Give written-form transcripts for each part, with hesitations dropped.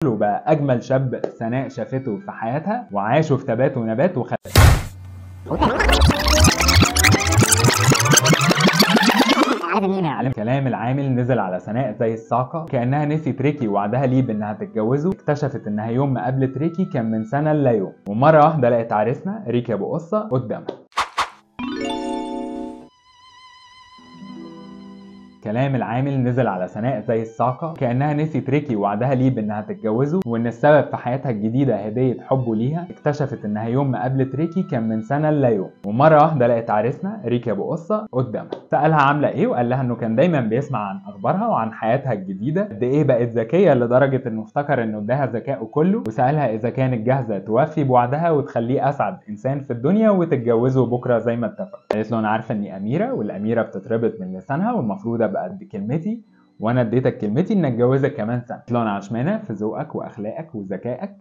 وبقى اجمل شاب سناء شافته في حياتها، وعاشوا في تبات ونبات كلام العامل نزل على سناء زي الصاعقه، كانها نسيت ريكي وعدها ليه بانها تتجوزه. اكتشفت انها يوم ما قابلت ريكي كان من سنه لا يوم، ومره واحده لقت عريسنا ريكي ابو قصه قدامها. كلام العامل نزل على سناء زي الصاعقه، كانها نسيت ريكي وعدها ليه بانها تتجوزه، وان السبب في حياتها الجديده هديه حبه ليها. اكتشفت انها يوم ما قابلت ريكي كان من سنه لا يوم، ومره واحده لقت عريسنا ريكي ابو قصه قدامها. سالها عامله ايه، وقال لها انه كان دايما بيسمع عن اخبارها وعن حياتها الجديده، قد ايه بقت ذكيه لدرجه انه افتكر انه اداها ذكائه كله، وسالها اذا كانت جاهزه توفي بوعدها وتخليه اسعد انسان في الدنيا وتتجوزه بكره زي ما اتفق. قالت له انا عارفه اني اميره، والاميره بتتربط من لسانها، والمفروض ابقى قد كلمتي، وانا اديتك كلمتي ان اتجوزك كمان سنه. قلت له انا عشمانه في ذوقك واخلاقك وذكائك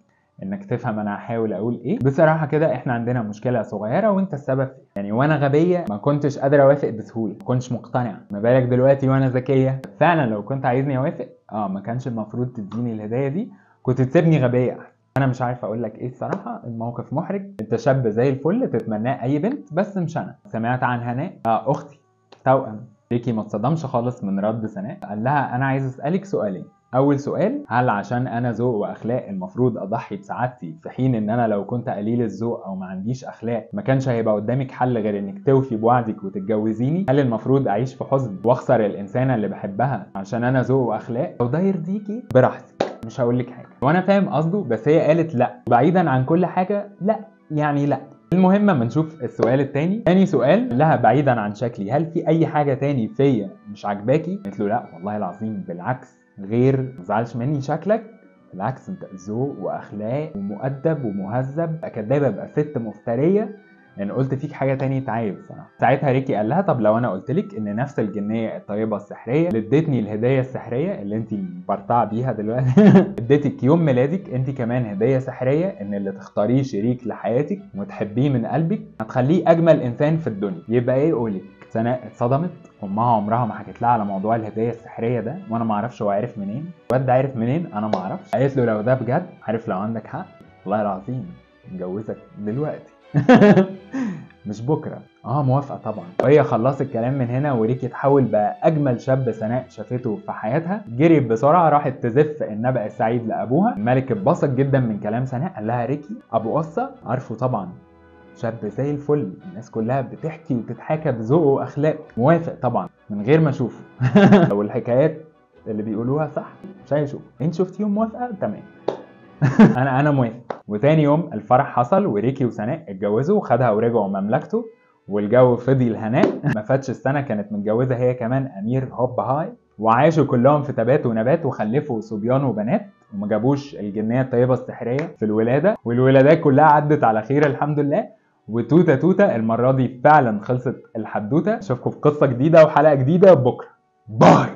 انك تفهم انا هحاول اقول ايه. بصراحه كده احنا عندنا مشكله صغيره وانت السبب فيها. يعني وانا غبيه ما كنتش قادره اوافق بسهوله، ما كنتش مقتنعه، ما بالك دلوقتي وانا ذكيه. فعلا لو كنت عايزني اوافق ما كانش المفروض تديني الهديه دي، كنت تسيبني غبيه احسن. انا مش عارف اقول لك ايه الصراحه، الموقف محرج. انت شاب زي الفل تتمناه اي بنت، بس مش انا. سمعت عن هناء اختي توأم ريكي ما اتصدمش خالص من رد سناء. قال لها انا عايز اسالك سؤالين. اول سؤال، هل عشان انا ذوق واخلاق المفروض اضحي بسعادتي، في حين ان انا لو كنت قليل الذوق او ما عنديش اخلاق ما كانش هيبقى قدامك حل غير انك توفي بوعدك وتتجوزيني؟ هل المفروض اعيش في حزن واخسر الانسانه اللي بحبها عشان انا ذوق واخلاق؟ لو ده يرضيكي براحتك، مش هقول لك حاجه. وانا فاهم قصده، بس هي قالت لا، بعيدا عن كل حاجه لا، يعني لا. المهم ما نشوف السؤال التاني. تاني سؤال لها، بعيدا عن شكلي هل في اي حاجه تاني فيا مش عاجباكي؟ قالت له لا والله العظيم بالعكس، غير متزعلش مني شكلك، بالعكس انت ذوق واخلاق ومؤدب ومهذب. كدابه ابقى ست مفتريه ان قلت فيك حاجه تاني تعيب صراحه. ساعتها ريكي قال لها طب لو انا قلت لك ان نفس الجنيه الطيبه السحريه اللي ادتني الهديه السحريه اللي انت برطعه بيها دلوقتي اديتك يوم ميلادك انت كمان هديه سحريه، ان اللي تختاريه شريك لحياتك وتحبيه من قلبك هتخليه اجمل انسان في الدنيا، يبقى ايه قولي؟ سناء اتصدمت. امها عمرها ما حكت لها على موضوع الهديه السحريه ده، وانا ما اعرفش هو عرف منين. الواد ده عرف منين انا ما اعرفش. قالت له لو ده بجد، عارف لو عندك حق والله العظيم نجوزك دلوقتي مش بكره. موافقه طبعا. وهي خلصت الكلام من هنا، وريكي اتحول بقى اجمل شاب سناء شافته في حياتها. جريت بسرعه راحت تزف النبأ السعيد لابوها. الملك اتبسط جدا من كلام سناء، قال لها ريكي ابو قصه عارفه طبعا، شاب زي الفل، الناس كلها بتحكي وتتحاكى بذوقه واخلاقه. موافق طبعا من غير ما اشوفه لو الحكايات اللي بيقولوها صح مش هيشوف. انت شفتيهم موافقه تمام انا موافق. وتاني يوم الفرح حصل، وريكي وسناء اتجوزوا وخدها ورجعوا مملكته، والجو فضي الهناء. ما فاتش السنه كانت متجوزه هي كمان امير هوب هاي، وعاشوا كلهم في تبات ونبات، وخلفوا صبيان وبنات، وما جابوش الجنيه الطيبه السحريه في الولاده، والولادات كلها عدت على خير الحمد لله. وتوته توته المره دي فعلا خلصت الحدوته. اشوفكم في قصه جديده وحلقه جديده بكره. باي.